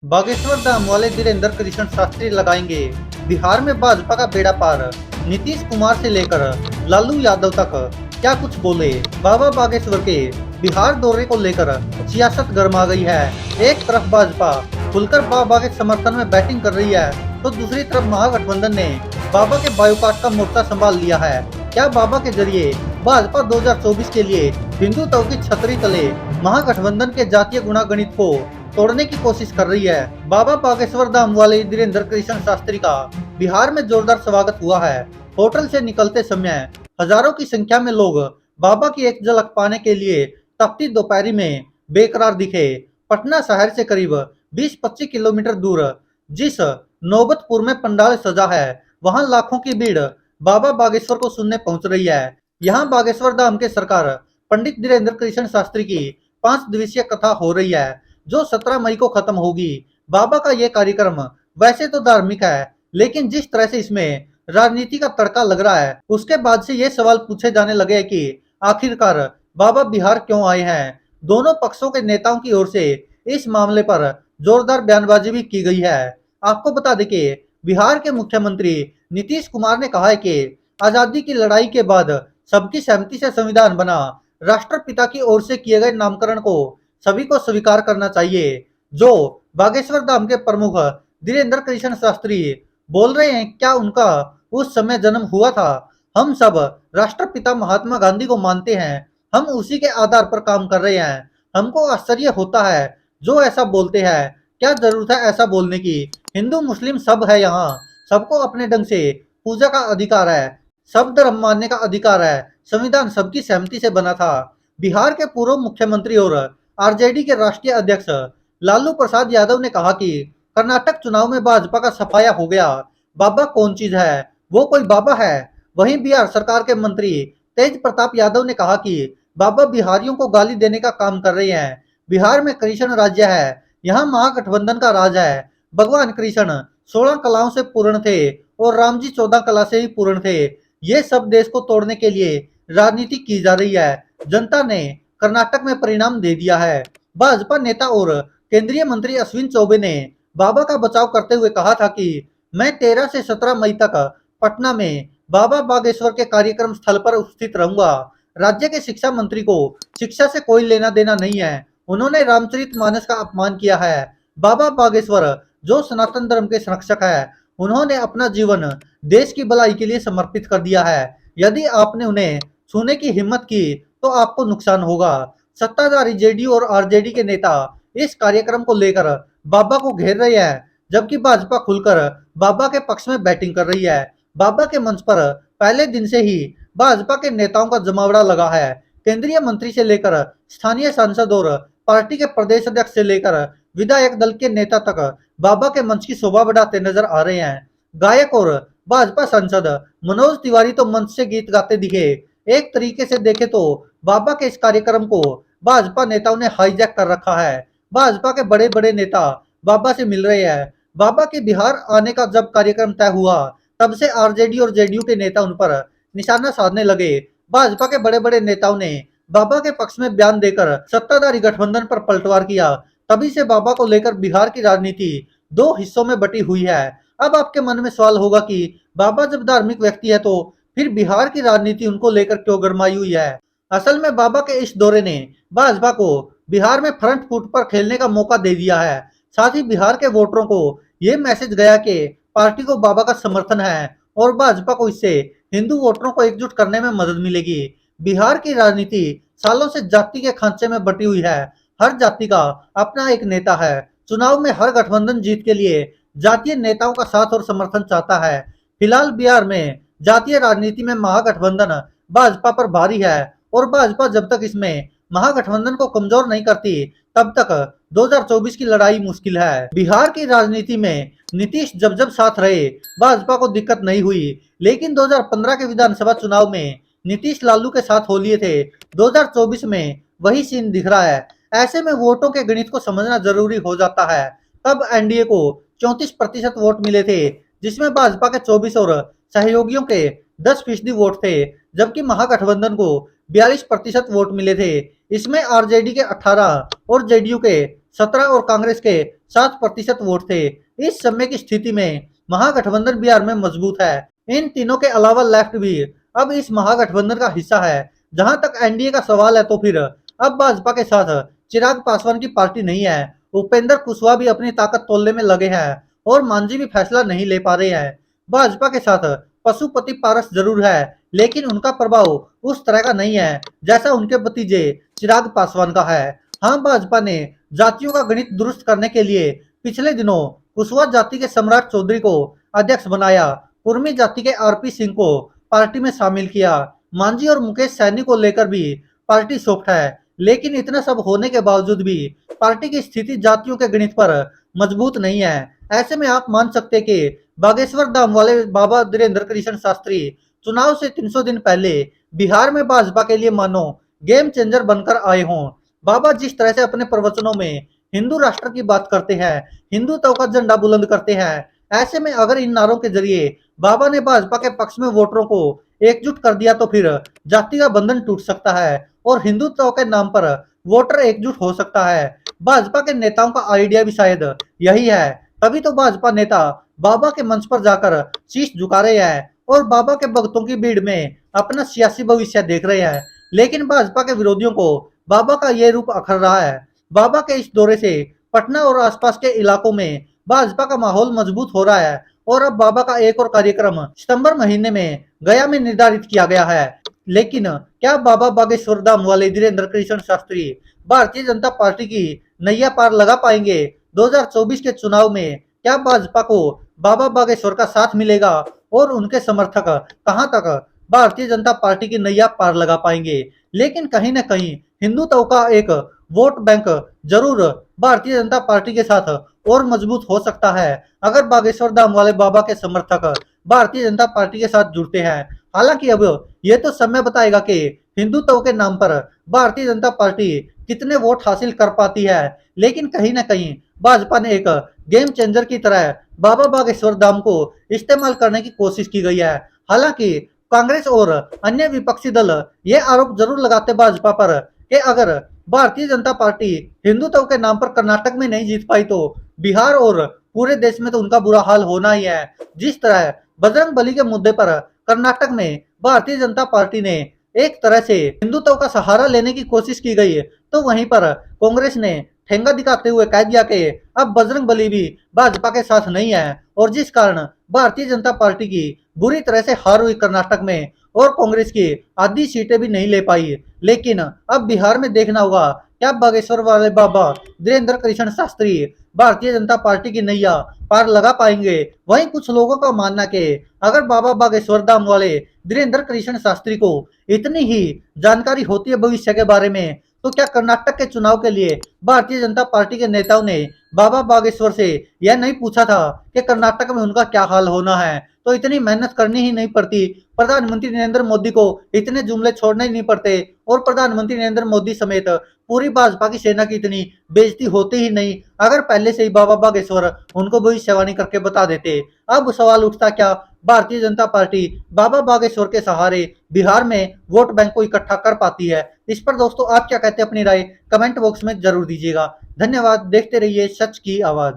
बागेश्वर धाम वाले धीरेन्द्र कृष्ण शास्त्री लगाएंगे बिहार में भाजपा का बेड़ा पार। नीतीश कुमार से लेकर लालू यादव तक क्या कुछ बोले। बाबा बागेश्वर के बिहार दौरे को लेकर सियासत गर्मा गई है। एक तरफ भाजपा खुलकर बाबा के समर्थन में बैटिंग कर रही है, तो दूसरी तरफ महागठबंधन ने बाबा के बायोकाट का मोर्चा संभाल लिया है। क्या बाबा के जरिए भाजपा 2024 के लिए हिंदुत्व की छतरी तले महागठबंधन के जातीय गुणागणित को तोड़ने की कोशिश कर रही है। बाबा बागेश्वर धाम वाले धीरेन्द्र कृष्ण शास्त्री का बिहार में जोरदार स्वागत हुआ है। होटल से निकलते समय हजारों की संख्या में लोग बाबा की एक झलक पाने के लिए तपती दोपहरी में बेकरार दिखे। पटना शहर से करीब 20-25 किलोमीटर दूर जिस नौबतपुर में पंडाल सजा है, वहां लाखों की भीड़ बाबा बागेश्वर को सुनने पहुंच रही है। यहाँ बागेश्वर धाम के सरकार पंडित धीरेन्द्र कृष्ण शास्त्री की 5 दिवसीय कथा हो रही है, जो 17 मई को खत्म होगी। बाबा का ये कार्यक्रम वैसे तो धार्मिक है, लेकिन जिस तरह से इसमें राजनीति का तड़का लग रहा है, उसके बाद से ये सवाल पूछे जाने लगे कि आखिरकार बाबा बिहार क्यों आए हैं। दोनों पक्षों के नेताओं की ओर से इस मामले पर जोरदार बयानबाजी भी की गई है। आपको बता दें कि बिहार के मुख्यमंत्री नीतीश कुमार ने कहा है कि आजादी की लड़ाई के बाद सबकी सहमति से संविधान बना। राष्ट्रपिता की ओर से किए गए नामकरण को सभी को स्वीकार करना चाहिए। जो बागेश्वर धाम के प्रमुख धीरेन्द्र कृष्ण शास्त्री बोल रहे हैं, क्या उनका उस समय जन्म हुआ था? हम सब राष्ट्रपिता महात्मा गांधी को मानते हैं, हम उसी के आधार पर काम कर रहे हैं। हमको आश्चर्य होता है जो ऐसा बोलते हैं। क्या जरूरत है ऐसा बोलने की? हिंदू मुस्लिम सब है यहाँ, सबको अपने ढंग से पूजा का अधिकार है, सब धर्म मानने का अधिकार है। संविधान सबकी सहमति से बना था। बिहार के पूर्व मुख्यमंत्री और आरजेडी के राष्ट्रीय अध्यक्ष लालू प्रसाद यादव ने कहा कि कर्नाटक चुनाव में भाजपा का सफाया हो गया। बाबा कौन चीज है? वो कोई बाबा है? वहीं बिहार सरकार के मंत्री तेज प्रताप यादव ने कहा कि बाबा बिहारियों को गाली देने का काम कर रहे हैं। बिहार में कृष्ण राज्य है, यहाँ महागठबंधन का राज है। भगवान कृष्ण 16 कलाओं से पूर्ण थे और राम जी 14 कला से ही पूर्ण थे। ये सब देश को तोड़ने के लिए राजनीति की जा रही है। जनता ने कर्नाटक में परिणाम दे दिया है। भाजपा नेता और केंद्रीय मंत्री अश्विन चौबे ने बाबा का बचाव करते हुए कहा था कि मैं 13 से 17 मई तक पटना में बाबा बागेश्वर के कार्यक्रम स्थल पर उपस्थित रहूंगा। राज्य के शिक्षा मंत्री को शिक्षा से कोई लेना देना नहीं है। उन्होंने रामचरितमानस का अपमान किया है। बाबा बागेश्वर जो सनातन धर्म के संरक्षक है, उन्होंने अपना जीवन देश की भलाई के लिए समर्पित कर दिया है। यदि आपने उन्हें छूने की हिम्मत की तो आपको नुकसान होगा। सत्ताधारी जेडीयू और आरजेडी के नेता इस कार्यक्रम को लेकर बाबा को घेर रहे हैं, जबकि भाजपा खुलकर बाबा के पक्ष में बैटिंग कर रही है। बाबा के मंच पर पहले दिन से ही भाजपा के नेताओं का जमावड़ा लगा है। केंद्रीय मंत्री से लेकर स्थानीय सांसद और पार्टी के प्रदेश अध्यक्ष से लेकर विधायक दल के नेता तक बाबा के मंच की शोभा बढ़ाते नजर आ रहे हैं। गायक और भाजपा सांसद मनोज तिवारी तो मंच से गीत गाते दिखे। एक तरीके से देखे तो बाबा के इस कार्यक्रम को भाजपा नेताओं ने हाईजैक कर रखा है। भाजपा के बड़े बड़े नेता बाबा से मिल रहे हैं। बाबा के बिहार आने का जब कार्यक्रम तय हुआ, तब से आरजेडी और जेडीयू के नेता उन पर निशाना साधने लगे। भाजपा के बड़े बड़े नेताओं ने बाबा के पक्ष में बयान देकर सत्ताधारी गठबंधन पर पलटवार किया। तभी से बाबा को लेकर बिहार की राजनीति दो हिस्सों में बटी हुई है। अब आपके मन में सवाल होगा कि बाबा जब धार्मिक व्यक्ति है, तो फिर बिहार की राजनीति उनको लेकर क्यों गरमाई हुई है? असल में बाबा के इस दौरे ने भाजपा को बिहार में फ्रंट फुट पर खेलने का मौका दे दिया है। साथ ही बिहार के वोटरों को ये मैसेज गया कि पार्टी को बाबा का समर्थन है और भाजपा को इससे हिंदू वोटरों को एकजुट करने में मदद मिलेगी। बिहार की राजनीति सालों से जाति के खांचे में बटी हुई है। हर जाति का अपना एक नेता है। चुनाव में हर गठबंधन जीत के लिए जातीय नेताओं का साथ और समर्थन चाहता है। फिलहाल बिहार में जातीय राजनीति में महागठबंधन भाजपा पर भारी है और भाजपा जब तक इसमें महागठबंधन को कमजोर नहीं करती, तब तक 2024 की लड़ाई मुश्किल है। बिहार की राजनीति में नीतीश जब जब साथ रहे, भाजपा को दिक्कत नहीं हुई, लेकिन 2015 के विधानसभा चुनाव में नीतीश लालू के साथ हो लिए थे। 2024 में वही सीन दिख रहा है। ऐसे में वोटों के गणित को समझना जरूरी हो जाता है। तब एनडीए को 34% वोट मिले थे, जिसमें भाजपा के 24 और सहयोगियों के 10% वोट थे, जबकि महागठबंधन को 42% वोट मिले थे। इसमें आरजेडी के 18 और जेडीयू के 17 और कांग्रेस के 7% वोट थे। इस समय की स्थिति में महागठबंधन बिहार में मजबूत है। इन तीनों के अलावा लेफ्ट भी अब इस महागठबंधन का हिस्सा है। जहां तक एनडीए का सवाल है तो फिर अब भाजपा के साथ चिराग पासवान की पार्टी नहीं है। उपेंद्र कुशवाहा भी अपनी ताकत तोड़ने में लगे हैं और मांझी भी फैसला नहीं ले पा रहे हैं। भाजपा के साथ पशुपति पारस जरूर है, लेकिन उनका प्रभाव उस तरह का नहीं है जैसा उनके भतीजे चिराग पासवान का है। हाँ, भाजपा ने जातियों का गणित दुरुस्त करने के लिए पिछले दिनों कुशवाहा जाति के सम्राट चौधरी को अध्यक्ष बनाया। कुर्मी जाति के आरपी सिंह को पार्टी में शामिल किया। मांझी और मुकेश सैनी को लेकर भी पार्टी सॉफ्ट है, लेकिन इतना सब होने के बावजूद भी पार्टी की स्थिति जातियों के गणित पर मजबूत नहीं है। ऐसे में आप मान सकते कि बागेश्वर धाम वाले बाबा धीरेन्द्र कृष्ण शास्त्री चुनाव से 300 दिन पहले बिहार में भाजपा के लिए मानो गेम चेंजर बनकर आए हों। बाबा जिस तरह से अपने प्रवचनों में हिंदू राष्ट्र की बात करते हैं, हिंदुत्व का झंडा बुलंद करते हैं, ऐसे में अगर इन नारों के जरिए बाबा ने भाजपा के पक्ष में वोटरों को एकजुट कर दिया तो फिर जाति का बंधन टूट सकता है और हिंदुत्व के नाम पर वोटर एकजुट हो सकता है। भाजपा के नेताओं का आइडिया भी शायद यही है। तभी तो भाजपा नेता बाबा के मंच पर जाकर शीश झुका रहे हैं और बाबा के भक्तों की भीड़ में अपना सियासी भविष्य देख रहे हैं। लेकिन भाजपा के विरोधियों को बाबा का ये रूप अखर रहा है। बाबा के इस दौरे से पटना और आसपास के इलाकों में भाजपा का माहौल मजबूत हो रहा है और अब बाबा का एक और कार्यक्रम सितंबर महीने में गया में निर्धारित किया गया है। लेकिन क्या बाबा बागेश्वर धाम वाले धीरेन्द्र कृष्ण शास्त्री भारतीय जनता पार्टी की नैया पार लगा पाएंगे? 2024 के चुनाव में क्या भाजपा को बाबा बागेश्वर का साथ मिलेगा और उनके समर्थक कहां तक भारतीय जनता पार्टी की नैया पार लगा पाएंगे? लेकिन कहीं न कहीं हिंदुत्व का एक वोट बैंक जरूर भारतीय जनता पार्टी के साथ और मजबूत हो सकता है अगर बागेश्वर धाम वाले बाबा के समर्थक भारतीय जनता पार्टी के साथ जुड़ते हैं। हालांकि अब ये तो समय बताएगा कि हिंदुत्व के नाम पर भारतीय जनता पार्टी कितने वोट हासिल कर पाती है। लेकिन कहीं ना कहीं भाजपा ने एक गेम चेंजर की तरह बाबा बागेश्वर धाम को इस्तेमाल करने की कोशिश की गई है। हालांकि कांग्रेस और अन्य विपक्षी दल ये आरोप जरूर लगाते भाजपा पर कि अगर भारतीय जनता पार्टी हिंदुत्व के नाम पर कर्नाटक में नहीं जीत पाई तो बिहार और पूरे देश में तो उनका बुरा हाल होना ही है। जिस तरह बजरंग बली के मुद्दे पर कर्नाटक में भारतीय जनता पार्टी ने एक तरह से हिंदुत्व का सहारा लेने की कोशिश की गई, तो वहीं पर कांग्रेस ने ठेंगा दिखाते हुए कह दिया कि अब बजरंग बली भी भाजपा के साथ नहीं है और जिस कारण भारतीय जनता पार्टी की बुरी तरह से हार हुई कर्नाटक में और कांग्रेस की आधी सीटें भी नहीं ले पाई। लेकिन अब बिहार में देखना होगा क्या बागेश्वर वाले बाबा धीरेन्द्र कृष्ण शास्त्री भारतीय जनता पार्टी की नैया पार लगा पाएंगे। वहीं कुछ लोगों का मानना कि अगर बाबा बागेश्वर धाम वाले धीरेन्द्र कृष्ण शास्त्री को इतनी ही जानकारी होती है भविष्य के बारे में, तो क्या कर्नाटक के चुनाव के लिए भारतीय जनता पार्टी के नेताओं ने बाबा बागेश्वर से यह नहीं पूछा था कि कर्नाटक में उनका क्या हाल होना है? तो इतनी मेहनत करनी ही नहीं पड़ती, प्रधानमंत्री नरेंद्र मोदी को इतने जुमले छोड़ने ही नहीं पड़ते और प्रधानमंत्री नरेंद्र मोदी समेत पूरी भाजपा की सेना की इतनी बेइज्जती होती ही नहीं अगर पहले से ही बाबा बागेश्वर उनको भविष्यवाणी करके बता देते। अब सवाल उठता क्या भारतीय जनता पार्टी बाबा बागेश्वर के सहारे बिहार में वोट बैंक को इकट्ठा कर पाती है? इस पर दोस्तों आप क्या कहते हैं, अपनी राय कमेंट बॉक्स में जरूर दीजिएगा। धन्यवाद, देखते रहिए सच की आवाज।